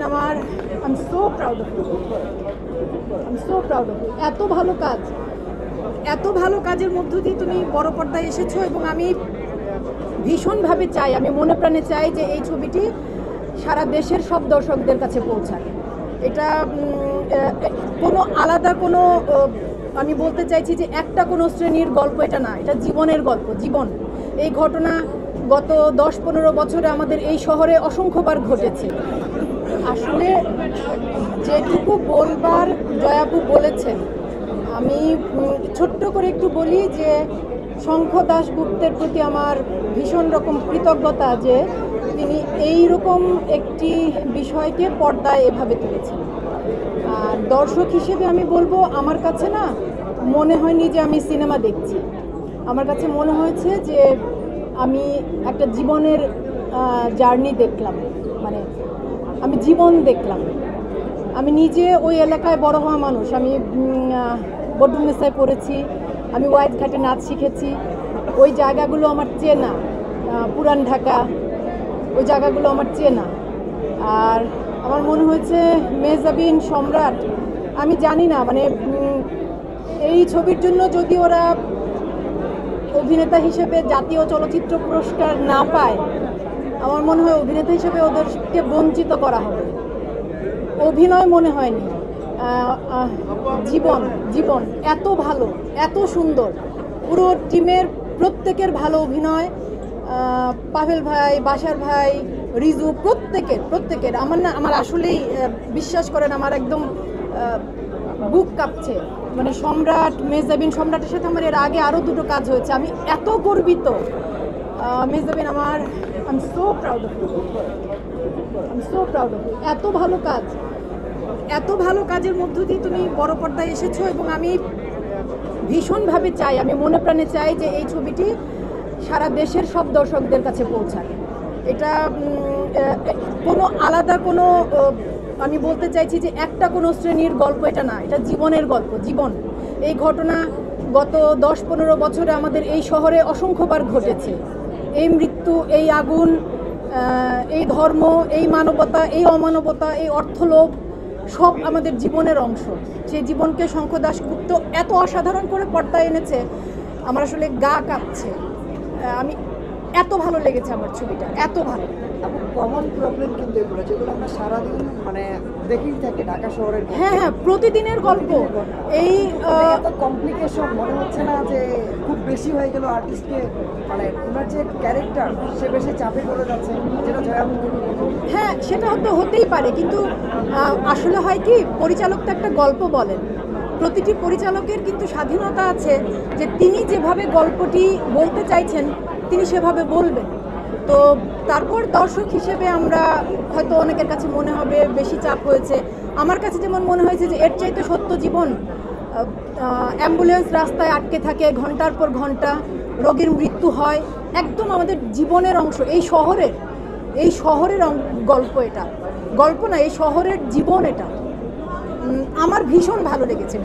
আমার I am so proud of you, I am so proud of you. এত ভালো কাজের মধ্য দিয়ে তুমি বড় পর্দায় এসেছো এবং আমি ভীষণভাবে চাই, আমি মনে প্রাণে চাই যে এই ছবিটি সারা দেশের সব দর্শকদের কাছে পৌঁছায়। এটা কোনো আলাদা কোনো আমি বলতে চাইছি যে একটা কোনো শ্রেণীর গল্প এটা না, এটা জীবনের গল্প, জীবন। এই ঘটনা গত 10-15 বছরে আমাদের এই শহরে অসংখ্যবার ঘটেছে। আসলে যেটুকু বলবার জয়াপু বলেছেন, আমি ছোট্ট করে একটু বলি যে শঙ্খ দাশগুপ্তের প্রতি আমার ভীষণ রকম কৃতজ্ঞতা যে তিনি এই রকম একটি বিষয়কে পর্দায় এভাবে তুলেছেন। আর দর্শক হিসেবে আমি বলবো, আমার কাছে না মনে হয়নি যে আমি সিনেমা দেখছি, আমার কাছে মনে হয়েছে যে আমি একটা জীবনের জার্নি দেখলাম, মানে আমি জীবন দেখলাম। আমি নিজে ওই এলাকায় বড় হওয়া মানুষ, আমি বড্ডুমেসায় পড়েছি, আমি ওয়াইজ ঘাটে নাচ শিখেছি, ওই জায়গাগুলো আমার চেনা, পুরান ঢাকা, ওই জায়গাগুলো আমার চেনা। আর আমার মনে হয়েছে মেহজাবিন, সম্রাট, আমি জানি না মানে এই ছবির জন্য যদি ওরা অভিনেতা হিসেবে জাতীয় চলচ্চিত্র পুরস্কার না পায়, আমার মনে হয় অভিনেতা হিসেবে ওদেরকে বঞ্চিত করা হবে। অভিনয় মনে হয়নি, জীবন এত ভালো, এত সুন্দর, পুরো টিমের প্রত্যেকের ভালো অভিনয়, পাভেল ভাই, বাশার ভাই, রিজু, প্রত্যেকের আমার আসলেই বিশ্বাস করেন আমার একদম বুক কাঁপছে। মানে সম্রাট, মেহজাবিন, সম্রাটের সাথে আমার এর আগে আরও দুটো কাজ হয়েছে, আমি এত গর্বিত। Mehjabin, I am so proud of you, I am so proud of you. এত ভালো কাজের মধ্য দিয়ে তুমি বড় পর্দায় এসেছো এবং আমি ভীষণভাবে চাই, আমি মনে প্রাণে চাই যে এই ছবিটি সারা দেশের সব দর্শকদের কাছে পৌঁছায়। এটা কোনো আলাদা কোনো আমি বলতে চাইছি যে একটা কোনো শ্রেণীর গল্প এটা না, এটা জীবনের গল্প, জীবন। এই ঘটনা গত 10-15 বছরে আমাদের এই শহরে অসংখ্যবার ঘটেছে। এই মৃত্যু, এই আগুন, এই ধর্ম, এই মানবতা, এই অমানবতা, এই অর্থলোভ সব আমাদের জীবনের অংশ। সেই জীবনকে শঙ্খ দাশগুপ্ত এত অসাধারণ করে পর্দায় এনেছে, আমার আসলে গা কাঁপছে। আমি এত ভালো লেগেছে আমার ছবিটা, এত ভালো। কমন প্রবলেম কিন্তু এগুলো, যেগুলো আমরা সারাদিন মানে দেখেই থাকি ঢাকা শহরের। হ্যাঁ, প্রতিদিনের গল্প। এই এত কমপ্লিকেশন মনে হচ্ছে না যে খুব বেশি হয়ে গেল আর্টিস্টকে, মানে ওনার যে ক্যারেক্টার সে বেশি চাপে পড়ে যাচ্ছে, যেটা জয়াবু। হ্যাঁ, সেটা হতেই পারে, কিন্তু আসলে হয় কি, পরিচালক তো একটা গল্প বলেন, প্রতিটি পরিচালকের কিন্তু স্বাধীনতা আছে যে তিনি যেভাবে গল্পটি বলতে চাইছেন তিনি সেভাবে বলবেন। তো তারপর দর্শক হিসেবে আমরা হয়তো অনেকের কাছে মনে হবে বেশি চাপ হয়েছে, আমার কাছে যেমন মনে হয়েছে যে এর চাইতে সত্য জীবন। অ্যাম্বুলেন্স রাস্তায় আটকে থাকে ঘন্টার পর ঘন্টা, রোগীর মৃত্যু হয়, একদম আমাদের জীবনের অংশ। এই শহরের গল্প, এটা গল্প না, এই শহরের জীবন। এটা আমার ভীষণ ভালো লেগেছে।